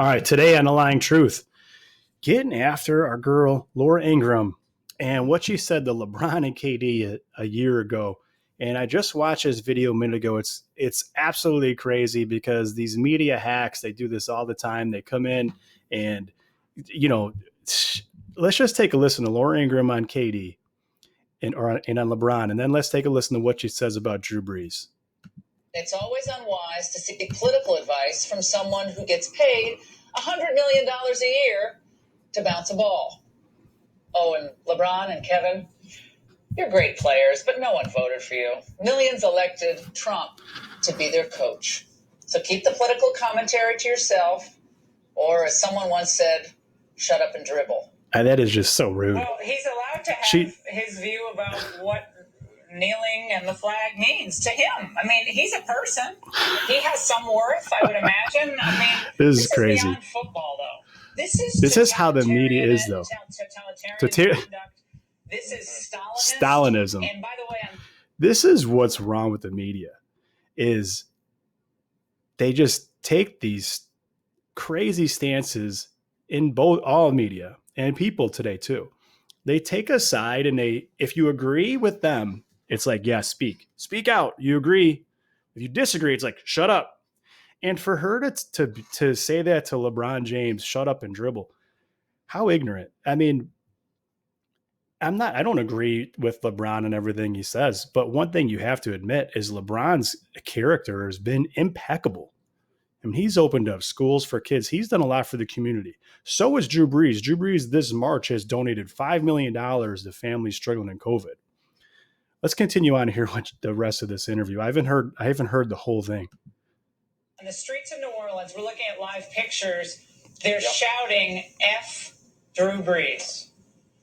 All right, today on The Lying Truth, getting after our girl, Laura Ingraham, and what she said to LeBron and KD a year ago. And I just watched this video a minute ago. It's absolutely crazy because these media hacks, they do this all the time. They come in and, let's just take a listen to Laura Ingraham on KD and on LeBron, and then let's take a listen to what she says about Drew Brees. It's always unwise to seek political advice from someone who gets paid $100 million a year to bounce a ball. Oh, and LeBron and Kevin, you're great players, but no one voted for you. Millions elected Trump to be their coach. So keep the political commentary to yourself, or as someone once said, shut up and dribble. That is just so rude. Well, he's allowed to have his view about what kneeling and the flag means to him. I mean, he's a person. He has some worth, I would imagine. I mean, this is crazy. Beyond football, though. This is how the media is, though. This is Stalinism. And by the way, this is what's wrong with the media, is they just take these crazy stances in all media and people today too. They take a side, and if you agree with them, it's like, yeah, speak out. You agree. If you disagree, it's like, shut up. And for her to say that to LeBron James, shut up and dribble, how ignorant. I mean, I don't agree with LeBron and everything he says, but one thing you have to admit is LeBron's character has been impeccable. I mean, he's opened up schools for kids. He's done a lot for the community. So is Drew Brees. Drew Brees this March has donated $5 million to families struggling in COVID. Let's continue on here with the rest of this interview. I haven't heard the whole thing. On the streets of New Orleans, we're looking at live pictures. They're shouting, F Drew Brees.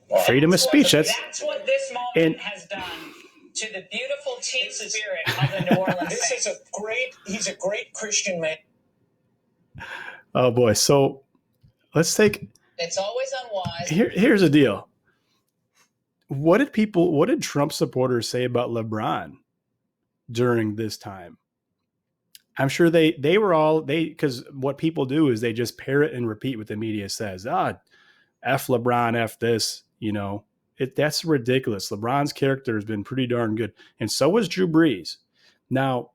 Well, freedom of speech. That's what this moment has done to the beautiful team spirit of the New Orleans. He's a great Christian man. Oh boy. So let's take. It's always unwise. Here's the deal. What did Trump supporters say about LeBron during this time? I'm sure they were all, because what people do is they just parrot and repeat what the media says. F LeBron, F this, that's ridiculous. LeBron's character has been pretty darn good. And so was Drew Brees. Now,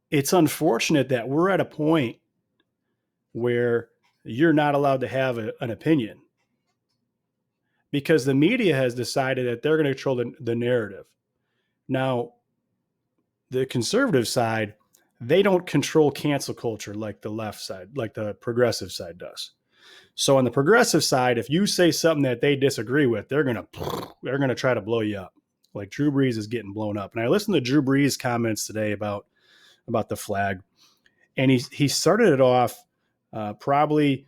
it's unfortunate that we're at a point where you're not allowed to have an opinion, because the media has decided that they're going to control the narrative. Now, the conservative side, they don't control cancel culture like the left side, like the progressive side does. So on the progressive side, if you say something that they disagree with, they're going to try to blow you up. Like Drew Brees is getting blown up. And I listened to Drew Brees' comments today about the flag, and he started it off probably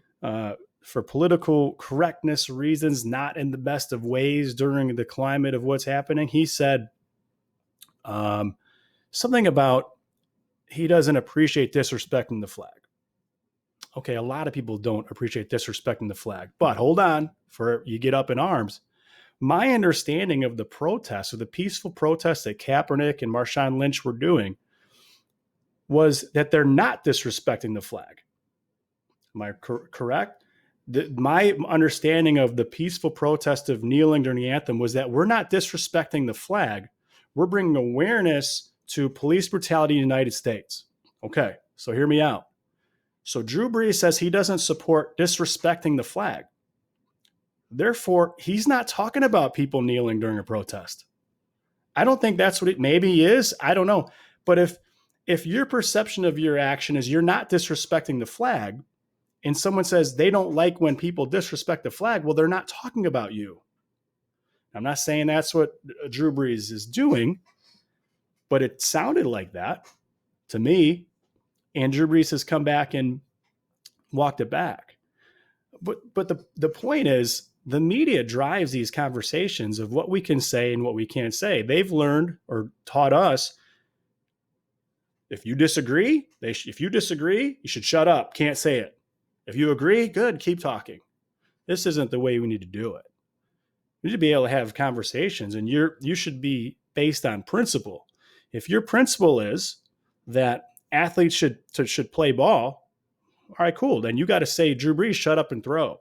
for political correctness reasons, not in the best of ways during the climate of what's happening. He said something about he doesn't appreciate disrespecting the flag. Okay, a lot of people don't appreciate disrespecting the flag, but hold on, for you get up in arms. My understanding of the protests, or the peaceful protests that Kaepernick and Marshawn Lynch were doing, was that they're not disrespecting the flag. Am I correct? My understanding of the peaceful protest of kneeling during the anthem was that we're not disrespecting the flag. We're bringing awareness to police brutality in the United States. Okay, so hear me out. So Drew Brees says he doesn't support disrespecting the flag. Therefore, he's not talking about people kneeling during a protest. I don't think that's what maybe he is. I don't know. But if your perception of your action is you're not disrespecting the flag, and someone says they don't like when people disrespect the flag, well, they're not talking about you. I'm not saying that's what Drew Brees is doing, but it sounded like that to me. And Drew Brees has come back and walked it back. But the point is, the media drives these conversations of what we can say and what we can't say. They've learned or taught us, if you disagree, you should shut up. Can't say it. If you agree, good, keep talking. This isn't the way we need to do it. We need to be able to have conversations, and you should be based on principle. If your principle is that athletes should play ball, All right, cool. Then you got to say, Drew Brees, shut up and throw.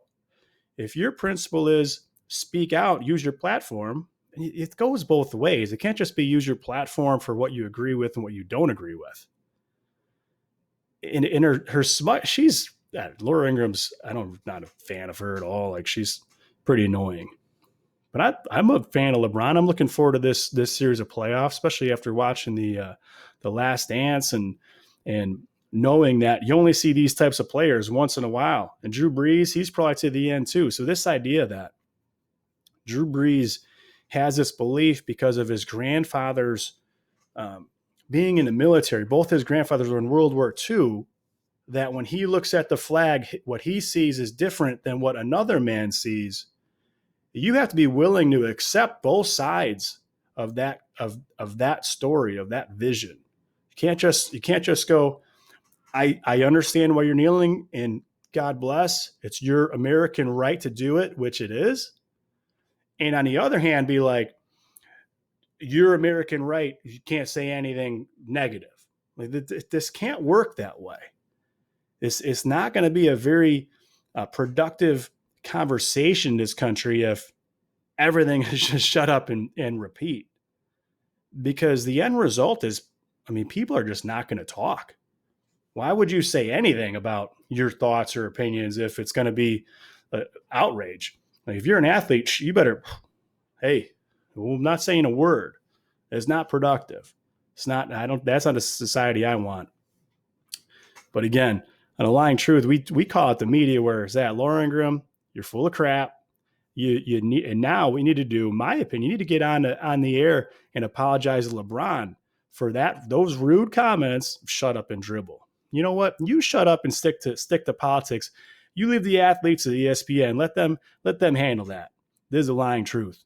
If your principle is speak out, use your platform, it goes both ways. It can't just be use your platform for what you agree with and what you don't agree with. In her smut, she's Laura Ingram's. Not a fan of her at all. Like, she's pretty annoying. But I'm a fan of LeBron. I'm looking forward to this series of playoffs, especially after watching the Last Dance and knowing that you only see these types of players once in a while. And Drew Brees, he's probably to the end too. So this idea that Drew Brees has this belief because of his grandfather's being in the military, both his grandfathers were in World War II, that when he looks at the flag, what he sees is different than what another man sees. You have to be willing to accept both sides of that story, of that vision. You can't just go, I understand why you're kneeling and God bless. It's your American right to do it, which it is. And on the other hand, be like, your American right, you can't say anything negative. Like, this can't work that way. It's not going to be a very productive conversation in this country if everything is just shut up and repeat. Because the end result is, people are just not going to talk. Why would you say anything about your thoughts or opinions if it's going to be outrage? Like, if you're an athlete, you better, hey, I'm not saying a word. It's not productive. That's not a society I want. But again, on a lying truth, we call it the media where it's at. Laura Ingraham, you're full of crap. You need, and now we need to do, my opinion, you need to get on the air and apologize to LeBron for those rude comments. Shut up and dribble. You know what? You shut up and stick to politics. You leave the athletes to the ESPN. Let them handle that. This is a lying truth.